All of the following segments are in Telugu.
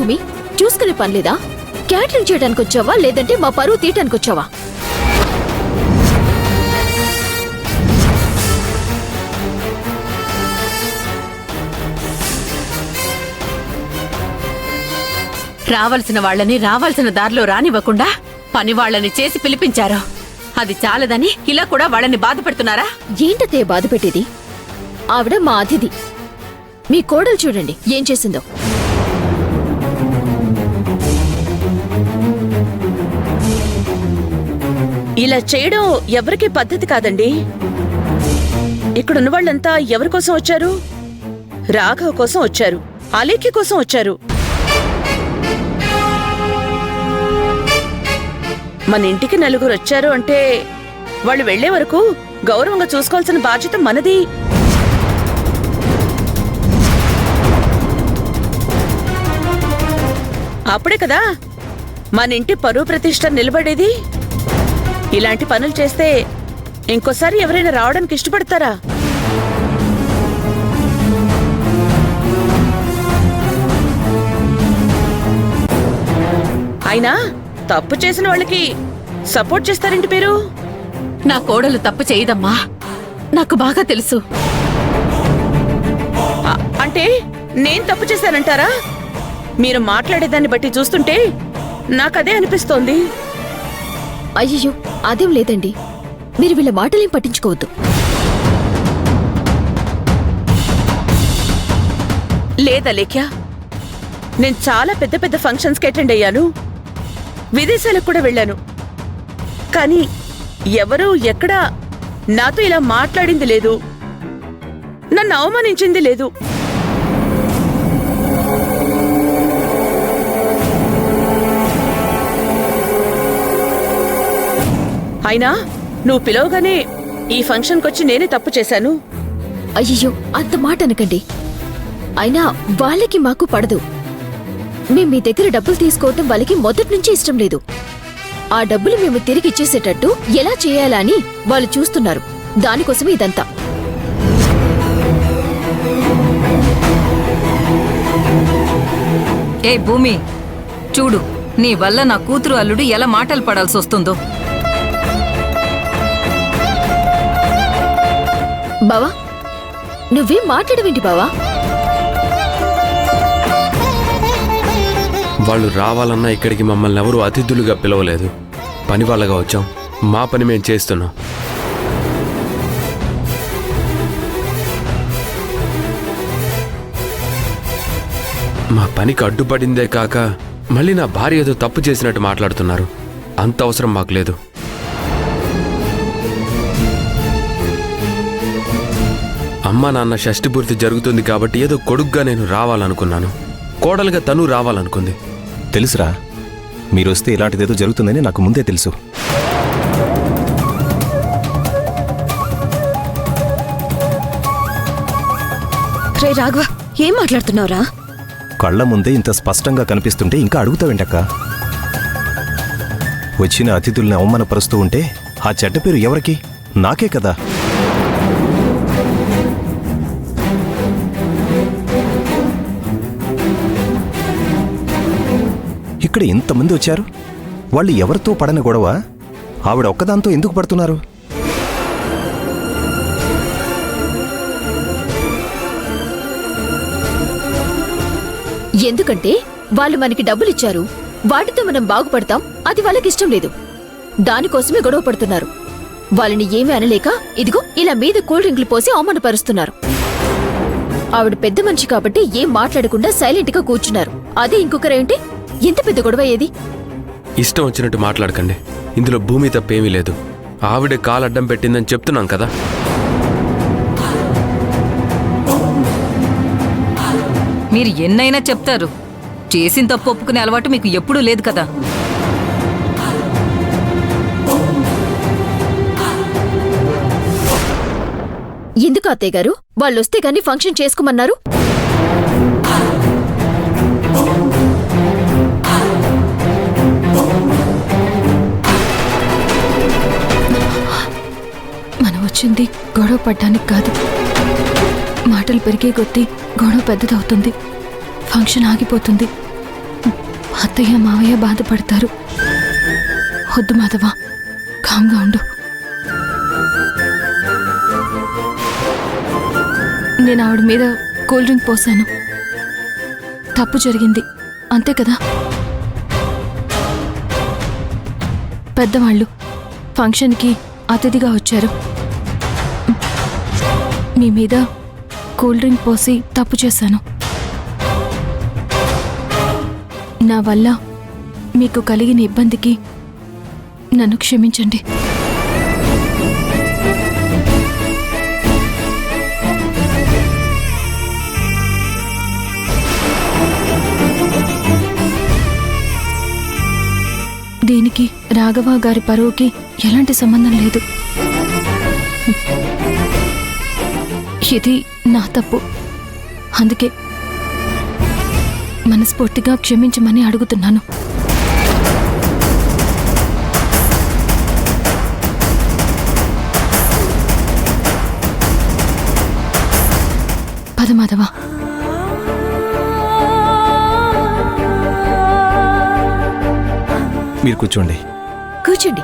భూమి చూసుకునే పనిలేదా? క్యాటరింగ్ చేయడానికి వచ్చావా లేదంటే మా పరువు తీయటానికి వచ్చావా? రావాల్సిన వాళ్ళని రావాల్సిన దారిలో రానివ్వకుండా పని వాళ్ళని చేసి పిలిపించారు. అది చాలదని ఇలా కూడా వాళ్ళని బాధ పెడుతున్నారా? ఏంటత్తయ్య బాధ పెట్టేది? ఆవిడ మా అతిథి. మీ కోడలు చూడండి ఏం చేసిందో. ఇలా చేయడం ఎవరికీ పద్ధతి కాదండి. ఇక్కడున్న వాళ్ళంతా ఎవరి కోసం వచ్చారు? రాఘవ్ కోసం వచ్చారు, అలేఖ్య కోసం వచ్చారు. మన ఇంటికి నలుగురు వచ్చారు అంటే వాళ్ళు వెళ్లే వరకు గౌరవంగా చూసుకోవాల్సిన బాధ్యత మనది. అప్పుడే కదా మన ఇంటి పరువు ప్రతిష్ట నిలబడేది. ఇలాంటి పనులు చేస్తే ఇంకోసారి ఎవరైనా రావడానికి ఇష్టపడతారా? అయినా తప్పు చేసిన వాళ్ళకి సపోర్ట్ చేస్తారేంటి మీరు? నా కోడలు తప్పు చేయదమ్మా, నాకు బాగా తెలుసు. అంటే నేను తప్పు చేశానంటారా? మీరు మాట్లాడేదాన్ని బట్టి చూస్తుంటే నాకదే అనిపిస్తోంది. అయ్యో అదేం లేదండి, మీరు వీళ్ళ మాటలేం పట్టించుకోవద్దు. లేదలేఖ్య, నేను చాలా పెద్ద పెద్ద ఫంక్షన్స్కి అటెండ్ అయ్యాను, విదేశాలకు కూడా వెళ్ళాను. కానీ ఎవరూ ఎక్కడా నాతో ఇలా మాట్లాడింది లేదు, నన్ను అవమానించింది లేదు. అయినా నువ్వు పిలవగానే ఈ ఫంక్షన్కొచ్చి నేనే తప్పు చేశాను. అయ్యో అంత మాట అనకండి. అయినా వాళ్ళకి మాకు పడదు. మేం మీ దగ్గర డబ్బులు తీసుకోవటం వాళ్ళకి మొదటి నుంచి ఇష్టం లేదు. ఆ డబ్బులు మేము తిరిగి ఇచ్చేసేటట్టు ఎలా చేయాలా అని వాళ్ళు చూస్తున్నారు. దానికోసమే ఇదంతా. ఏ భూమి, చూడు నీ వల్ల నా కూతురు అల్లుడు ఎలా మాటలు పడాల్సి వస్తుందో. బావా నువ్వేం మాట్లాడవేంటి బావా? వాళ్ళు రావాలన్నా ఇక్కడికి మమ్మల్ని ఎవరూ అతిథులుగా పిలవలేదు. పని వాళ్ళగా వచ్చాం, మా పని మేము చేస్తున్నాం. మా పనికి అడ్డుపడిందే కాక మళ్ళీ నా భార్య ఏదో తప్పు చేసినట్టు మాట్లాడుతున్నారు. అంత అవసరం మాకు లేదు. అమ్మా నాన్న షష్ఠి పూర్తి జరుగుతుంది కాబట్టి ఏదో కొడుగ్గా నేను రావాలనుకున్నాను. కోడలుగా తను రావాలనుకుంది. తెలుసురా, మీరొస్తే ఇలాంటిదేదో జరుగుతుందని నాకు ముందే తెలుసు. రే రాఘవ, ఏం మాట్లాడుతున్నావురా? కళ్ల ముందే ఇంత స్పష్టంగా కనిపిస్తుంటే ఇంకా అడుగుతావేంటక్క? వచ్చిన అతిథుల్ని అవమానపరుస్తూ ఉంటే ఆ చెడ్డ పేరు ఎవరికి? నాకే కదా. ఇక్కడ ఇంతమంది వచ్చారు, వాళ్ళు ఎవరితో పడని గొడవ ఆవిడ ఒక్కదాంతో ఎందుకు పడుతున్నారు? ఎందుకంటే వాళ్ళు మనకి డబ్బులిచ్చారు, వాటితో మనం బాగుపడతాం. అది వాళ్ళకిష్టం లేదు. దానికోసమే గొడవ పడుతున్నారు. వాళ్ళని ఏమీ అనలేక ఇదిగో ఇలా మీద కూల్ డ్రింక్లు పోసి అవమానపరుస్తున్నారు. ఆవిడ పెద్ద మనిషి కాబట్టి ఏం మాట్లాడకుండా సైలెంట్ గా కూర్చున్నారు. అదే ఇంకొకరేంటి ఎంత పెద్ద గొడవ ఏది? ఇష్టం వచ్చినట్టు మాట్లాడకండి. ఇందులో భూమి తప్పేమీ లేదు. ఆవిడే కాలడ్డం పెట్టిందని చెప్తున్నాం కదా. మీరు ఎన్నైనా చెప్తారు, చేసిన తప్పు ఒప్పుకునే అలవాటు మీకు ఎప్పుడూ లేదు కదా. ఎందుకు అత్తయ్య గారు వాళ్ళొస్తే గానీ ఫంక్షన్ చేసుకోమన్నారు? మనం వచ్చింది గొడవ పడ్డానికి కాదు. మాటలు పెరిగే కొద్దీ గొడవ పెద్దదవుతుంది, ఫంక్షన్ ఆగిపోతుంది. అత్తయ్య మావయ్య బాధపడతారు. వద్దు మాధవ, కామ్గా ఉండు. నేను ఆవిడ మీద కూల్ డ్రింక్ పోసాను. తప్పు జరిగింది, అంతే కదా. పెద్దవాళ్ళు ఫంక్షన్కి అతిథిగా వచ్చారు. మీ మీద కూల్ డ్రింక్ పోసి తప్పు చేశాను. నా వల్ల మీకు కలిగిన ఇబ్బందికి నన్ను క్షమించండి. దీనికి రాఘవ గారి పరువుకి ఎలాంటి సంబంధం లేదు. ఇది నా తప్పు. అందుకే మనస్ఫూర్తిగా క్షమించమని అడుగుతున్నాను. పద మాధవ. మీరు కూర్చోండి. కూర్చోండి.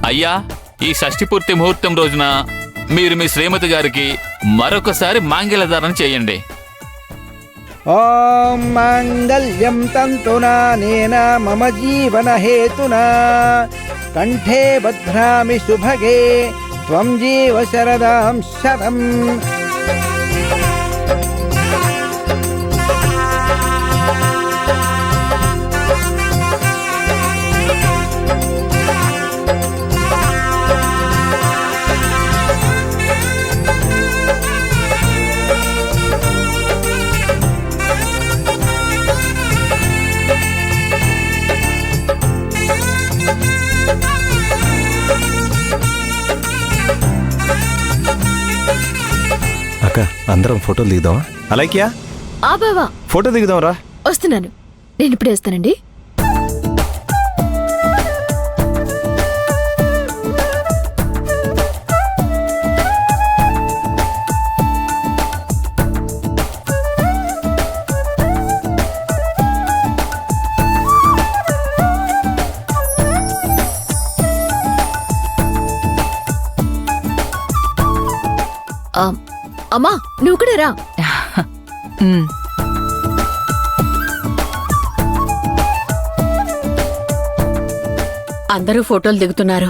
అయ్యా, ఈ షష్ఠి పూర్తి ముహూర్తం రోజున మీరు మీ శ్రీమతి గారికి మరొకసారి మాంగళ్యధారణ చేయండి. ఓం మాంగళ్యం తంతునా నేన మమ జీవన హేతునా కంఠే బధ్నామి శుభగే త్వం జీవ శరదాం శతం. అక్క, అందరం ఫోటోలు దిగుదామా? అలాగే ఆ బావా, ఫోటో దిగుదాం రా. వస్తున్నాను. నేను ఇప్పుడే వస్తానండి. అమ్మా, నువ్వు కూడా రా. అందరూ ఫోటోలు దిగుతున్నారు.